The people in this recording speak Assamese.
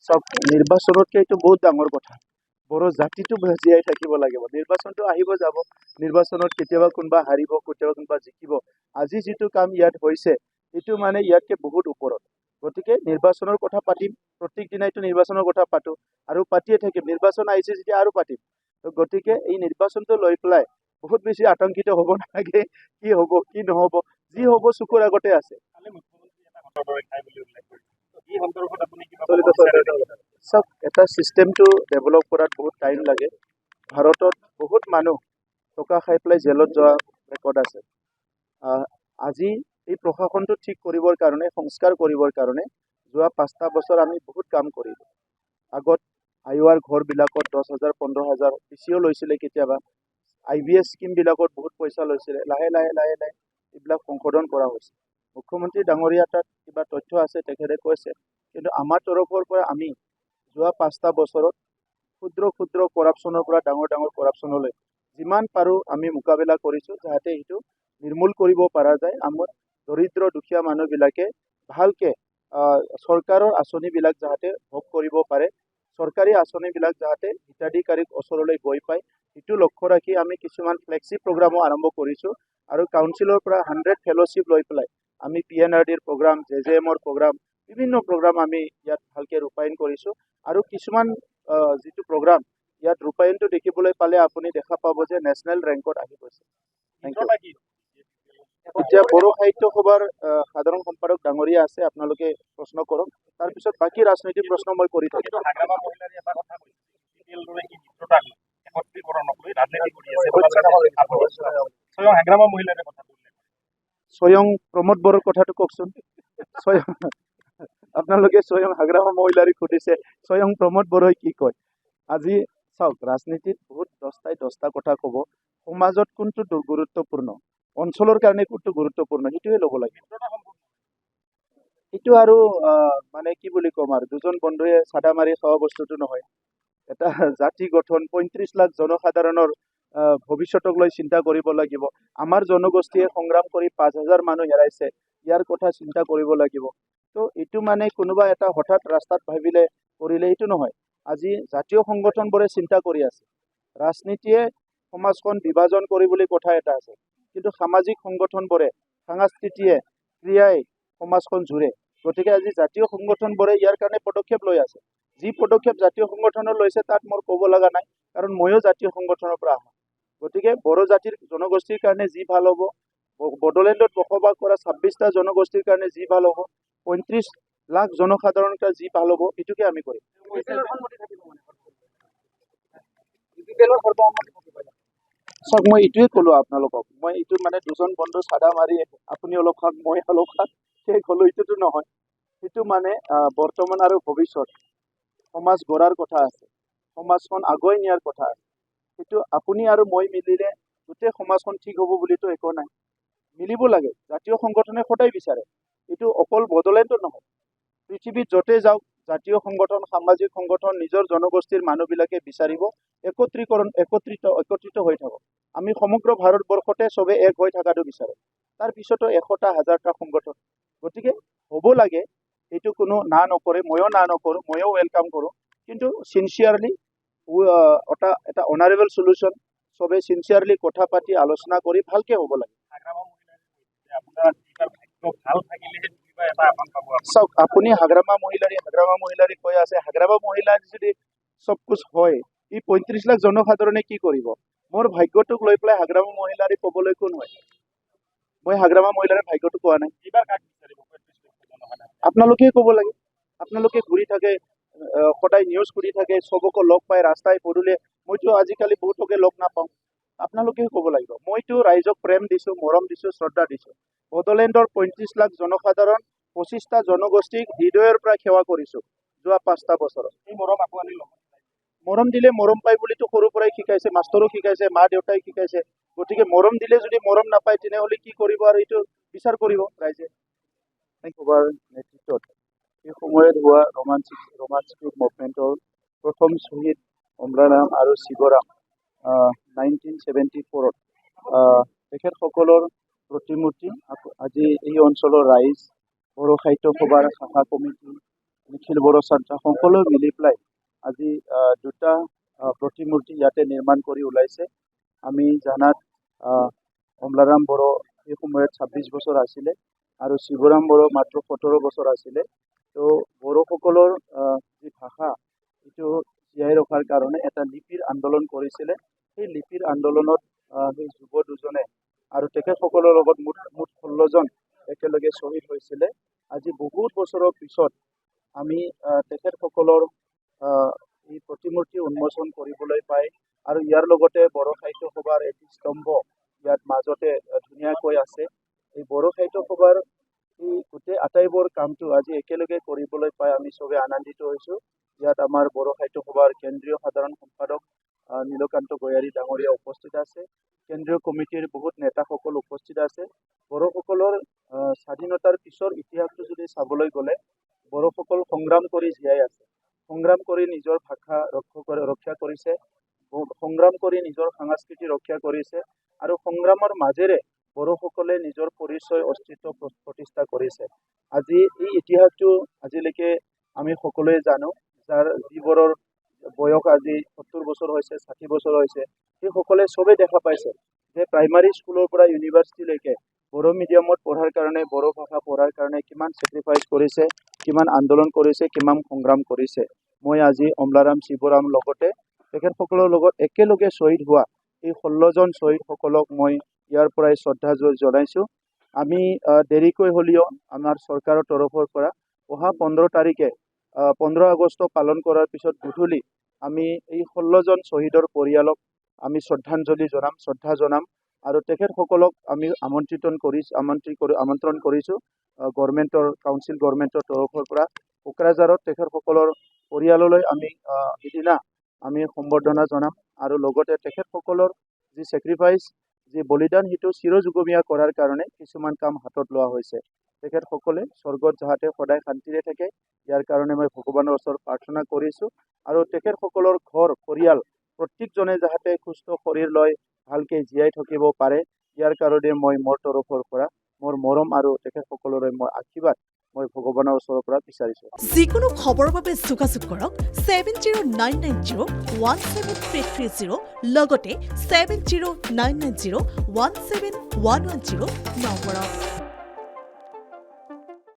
সব নিৰ্বাচনতকে এইটো বহুত ডাঙৰ কথা বড়ো জাতিটো জীয়াই থাকিব লাগিব নিৰ্বাচনটো আহিব যাব নিৰ্বাচনত কেতিয়াবা কোনোবা হাৰিব কেতিয়াবা কোনোবা জিকিব আজি যিটো কাম ইয়াত হৈছে এইটো মানে ইয়াতকে বহুত ওপৰত গতিকে নিৰ্বাচনৰ কথা পাতিম প্ৰত্যেক দিনাইতো নিৰ্বাচনৰ কথা পাতো আৰু পাতিয়ে থাকিম নিৰ্বাচন আহিছে যেতিয়া আৰু পাতিম তো গতিকে এই নিৰ্বাচনটো লৈ পেলাই বহুত বেছি আতংকিত হ'ব নালাগে কি হ'ব কি নহ'ব যি হ'ব চকুৰ আগতে আছে চব এটা চিষ্টেমটো ডেভেলপ কৰাত বহুত টাইম লাগে ভাৰতত বহুত মানুহ টকা খাই পেলাই জেলত যোৱা ৰেকৰ্ড আছে আজি এই প্ৰশাসনটো ঠিক কৰিবৰ কাৰণে সংস্কাৰ কৰিবৰ কাৰণে যোৱা 5টা বছৰ আমি বহুত কাম কৰিলোঁ আগত আইৱাৰ ঘৰবিলাকত 10,000 15,000 বেছিও লৈছিলে কেতিয়াবা IBS স্কিমবিলাকত বহুত পইচা লৈছিলে লাহে লাহে লাহে লাহে এইবিলাক সংশোধন কৰা হৈছে মুখ্যমন্ত্ৰী ডাঙৰীয়া তাত কিবা তথ্য আছে তেখেতে কৈছে কিন্তু আমাৰ তৰফৰ পৰা আমি যোৱা 5টা বছৰত ক্ষুদ্ৰ ক্ষুদ্ৰ কৰাপশ্যনৰ পৰা ডাঙৰ ডাঙৰ কৰাপশ্যনলৈ যিমান পাৰোঁ আমি মোকাবিলা কৰিছোঁ যাতে এইটো নিৰ্মূল কৰিব পৰা যায় আমাৰ দৰিদ্ৰ দুখীয়া মানুহবিলাকে ভালকে চৰকাৰৰ আঁচনিবিলাক যাতে ভোগ কৰিব পাৰে চৰকাৰী আঁচনিবিলাক যাতে হিতাধিকাৰীক ওচৰলৈ গৈ পায় এইটো লক্ষ্য ৰাখি আমি কিছুমান ফ্লেক্সি প্ৰগ্ৰামো আৰম্ভ কৰিছোঁ আৰু কাউন্সিলৰ পৰা 100 ফেলোশ্বিপ লৈ পেলাই আমি PNRDৰ প্ৰগ্ৰাম JJMৰ প্ৰগ্ৰাম বিভিন্ন প্ৰগ্ৰাম আমি ইয়াত ভালকে ৰূপায়ণ কৰিছোঁ আৰু কিছুমান যিটো প্ৰগ্ৰাম ইয়াত ৰূপায়ণটো দেখিবলৈ পালে আপুনি দেখা পাব যে নেশ্যনেল ৰেংকত আহি গৈছে থেংক ইউ এতিয়া বড়ো সাহিত্য সভাৰ সাধাৰণ সম্পাদক ডাঙৰীয়া আছে আপোনালোকে প্ৰশ্ন কৰক তাৰপিছত বাকী ৰাজনৈতিক প্ৰশ্ন মই কৰি থাকিম স্বয়ং প্ৰমোদ বড়োৰ কথাটো কওকচোন স্বয়ং আপোনালোকে স্বয়ং হাগ্ৰামা মহিলাৰীক সুধিছে স্বয়ং প্ৰমোদ বড়োই কি কয় আজি চাওক ৰাজনীতিত বহুত 10টা কথা ক'ব সমাজত কোনটো গুৰুত্বপূৰ্ণ অঞ্চলৰ কাৰণে কোনটো গুৰুত্বপূৰ্ণ সেইটোৱে ল'ব লাগে এইটো আৰু মানে কি বুলি ক'ম আৰু দুজন বন্ধুৱে চাদা মাৰি খোৱা বস্তুটো নহয় এটা জাতি গঠন 35 লাখ জনসাধাৰণৰ ভৱিষ্যতক লৈ চিন্তা কৰিব লাগিব আমাৰ জনগোষ্ঠীয়ে সংগ্ৰাম কৰি 5,000 মানুহ হেৰাইছে ইয়াৰ কথা চিন্তা কৰিব লাগিব তো এইটো মানে কোনোবা এটা হঠাৎ ৰাস্তাত ভাবিলে কৰিলে এইটো নহয় আজি জাতীয় সংগঠনবোৰে চিন্তা কৰি আছে ৰাজনীতিয়ে সমাজখন বিভাজন কৰিবলৈ কথা এটা আছে কিন্তু সামাজিক সংগঠনবোৰে সাংস্কৃতিয়ে ক্ৰিয়াই সমাজখন জুৰে গতিকে আজি জাতীয় সংগঠনবোৰে ইয়াৰ কাৰণে পদক্ষেপ লৈ আছে যি পদক্ষেপ জাতীয় সংগঠনৰ লৈছে তাত মোৰ ক'ব লগা নাই কাৰণ ময়ো জাতীয় সংগঠনৰ পৰা আহোঁ গতিকে বড়ো জাতিৰ জনগোষ্ঠীৰ কাৰণে যি ভাল হ'ব বড়োলেণ্ডত বসবাস কৰা 26টা জনগোষ্ঠীৰ কাৰণে যি ভাল হ'ব 35 লাখ জনসাধাৰণৰ কাৰণে যি ভাল হ'ব এইটোকে আমি কৰিম চাওক মই এইটোৱে ক'লো আপোনালোকক মই এইটো মানে দুজন বন্ধু চাদা মাৰি আপুনি অলপ খাক মই অলপ খাক সেই ক'লো এইটোতো নহয় সেইটো মানে বৰ্তমান আৰু ভৱিষ্যত সমাজ গঢ়াৰ কথা আছে সমাজখন আগুৱাই নিয়াৰ কথা আছে সেইটো আপুনি আৰু মই মিলিলে গোটেই সমাজখন ঠিক হ'ব বুলিতো একো নাই মিলিব লাগে জাতীয় সংগঠনে সদায় বিচাৰে এইটো অকল বড়োলেণ্ডত নহয় পৃথিৱীত য'তে যাওক জাতীয় সংগঠন সামাজিক সংগঠন নিজৰ জনগোষ্ঠীৰ মানুহবিলাকে বিচাৰিব একত্ৰিত হৈ থাকক আমি সমগ্ৰ ভাৰতবৰ্ষতে চবে এক হৈ থকাটো বিচাৰোঁ তাৰপিছতো 100টা 1000টা সংগঠন গতিকে হ'ব লাগে এইটো কোনো না নকৰে ময়ো না নকৰোঁ ময়ো ৱেলকাম কৰোঁ কিন্তু চিনচিয়াৰলি এটা অনাৰেবল সলিউশ্যন চবে চিনচিয়াৰলি কথা পাতি আলোচনা কৰি ভালকে হ'ব লাগে চাওক আপুনি হাগ্ৰামা মহিলাৰী কৈ আছে হাগ্ৰামা মহিলাৰ যদি চব কুছ হয় ই 35 লাখ জনসাধাৰণে কি কৰিব মোৰ ভাগ্যটোক লৈ পেলাই হাগ্ৰামা মহিলাৰী ক'বলৈ কোন হয় মই হাগ্ৰামা মহিলাৰীৰ ভাগ্যটো কোৱা নাই আপোনালোকে ক'ব লাগে আপোনালোকে ঘূৰি থাকে সদায় নিউজ কৰি থাকে চবকে লগ পাই ৰাস্তাই পদূলিয়ে মইতো আজিকালি বহুতকে লগ নাপাওঁ আপোনালোকেও ক'ব লাগিব মইতো ৰাইজক প্ৰেম দিছোঁ মৰম দিছোঁ শ্ৰদ্ধা দিছোঁ বড়োলেণ্ডৰ 35 লাখ জনসাধাৰণ 25টা জনগোষ্ঠীক হৃদয়ৰ পৰা সেৱা কৰিছোঁ যোৱা 5টা বছৰত এই মৰম আঁকোৱালি ল'ব মৰম দিলে মৰম পায় বুলিতো সৰুৰ পৰাই শিকাইছে মাষ্টৰো শিকাইছে মা দেউতাই শিকাইছে গতিকে মৰম দিলে যদি মৰম নাপায় তেনেহ'লে কি কৰিব আৰু এইটো বিচাৰ কৰিব ৰাইজে সভাৰ নেতৃত্বত এই সময়ত হোৱা ৰোমাঞ্চিক মুভমেণ্টৰ প্ৰথম শ্বহীদ অমৰাৰাম আৰু শিৱৰাম 1974ত তেখেতসকলৰ প্ৰতিমূৰ্তি আজি এই অঞ্চলৰ ৰাইজ বড়ো সাহিত্য সভাৰ শাখা কমিটি নিখিল বড়ো চান্ত্ৰা সকলো মিলি পেলাই আজি দুটা প্ৰতিমূৰ্তি ইয়াতে নিৰ্মাণ কৰি ওলাইছে। আমি জানাত কমলাৰাম বড়ো সেই সময়ত 26 বছৰ আছিলে আৰু শিৱৰাম বড়ো মাত্ৰ 17 বছৰ আছিলে। তো বড়োসকলৰ যি ভাষা এইটো জীয়াই ৰখাৰ কাৰণে এটা লিপিৰ আন্দোলন কৰিছিলে। সেই লিপিৰ আন্দোলনত সেই যুৱ দুজনে আৰু তেখেতসকলৰ লগত মুঠ 16 জন একেলগে শ্বহীদ হৈছিলে। আজি বহুত বছৰৰ পিছত আমি তেখেতসকলৰ এই প্ৰতিমূৰ্তি উন্মোচন কৰিবলৈ পাই আৰু ইয়াৰ লগতে বড়ো সাহিত্য সভাৰ এটি স্তম্ভ ইয়াত মাজতে ধুনীয়াকৈ আছে। এই বড়ো সাহিত্য সভাৰ এই গোটেই আটাইবোৰ কামটো আজি একেলগে কৰিবলৈ পাই আমি চবে আনন্দিত হৈছোঁ। ইয়াত আমাৰ বড়ো সাহিত্য সভাৰ কেন্দ্ৰীয় সাধাৰণ সম্পাদক নীলকান্ত গয়াৰী ডাঙৰীয়া উপস্থিত আছে। কেন্দ্ৰীয় কমিটিৰ বহুত নেতাসকল উপস্থিত আছে। বড়োসকলৰ স্বাধীনতাৰ পিছৰ ইতিহাসটো যদি চাবলৈ গ'লে বড়োসকল সংগ্ৰাম কৰি জীয়াই আছে, সংগ্ৰাম কৰি নিজৰ ভাষা ৰক্ষা কৰিছে, সংগ্ৰাম কৰি নিজৰ সংস্কৃতি ৰক্ষা কৰিছে আৰু সংগ্ৰামৰ মাজেৰে বড়োসকলে নিজৰ পৰিচয় অস্তিত্ব প্ৰতিষ্ঠা কৰিছে। আজি এই ইতিহাসটো আজিলৈকে আমি সকলোৱে জানো, যাৰ যিবোৰৰ বয়স আজি 70 বছৰ হৈছে, 60 বছৰ হৈছে, সেইসকলে চবেই দেখা পাইছে যে প্ৰাইমাৰী স্কুলৰ পৰা ইউনিভাৰ্চিটিলৈকে বড়ো মিডিয়ামত পঢ়াৰ কাৰণে, বড়ো ভাষা পঢ়াৰ কাৰণে কিমান চেক্ৰিফাইচ কৰিছে, কিমান আন্দোলন কৰিছে, কিমান সংগ্ৰাম কৰিছে। মই আজি অমলাৰাম শিৱৰাম লগতে তেখেতসকলৰ লগত একেলগে শ্বহীদ হোৱা এই 16 জন শ্বহীদসকলক মই ইয়াৰ পৰাই শ্ৰদ্ধা জনাইছোঁ। আমি দেৰিকৈ হ'লেও আমাৰ চৰকাৰৰ তৰফৰ পৰা অহা 15 তাৰিখে 15 আগষ্ট পালন কৰাৰ পিছত গধূলি আমি এই 16 জন শ্বহীদৰ পৰিয়ালক আমি শ্ৰদ্ধা জনাম আৰু তেখেতসকলক আমি আমন্ত্ৰণ কৰিছোঁ কাউন্সিল গভৰ্ণমেণ্টৰ তৰফৰ পৰা কোকৰাঝাৰত তেখেতসকলৰ পৰিয়াললৈ আমি সিদিনা আমি সম্বৰ্ধনা জনাম আৰু লগতে তেখেতসকলৰ যি চেক্ৰিফাইচ, যি বলিদান, সেইটো চিৰযুগমীয়া কৰাৰ কাৰণে কিছুমান কাম হাতত লোৱা হৈছে। তেখেতসকলে স্বৰ্গত যাতে সদায় শান্তিৰে থাকে, ইয়াৰ কাৰণে মই ভগৱানৰ ওচৰত প্ৰাৰ্থনা কৰিছোঁ আৰু তেখেতসকলৰ ঘৰ পৰিয়াল প্ৰত্যেকজনে যাতে সুস্থ শৰীৰ লৈ ভালকৈ জীয়াই থাকিব পাৰে, ইয়াৰ কাৰণে মই মোৰ তৰফৰ পৰা মোৰ মৰম আৰু তেখেতসকললৈ মই আশীৰ্বাদ মই ভগৱানৰ ওচৰৰ পৰা বিচাৰিছোঁ। যিকোনো খবৰৰ বাবে যোগাযোগ কৰক 7099017330 লগতে 7099017110 নম্বৰত।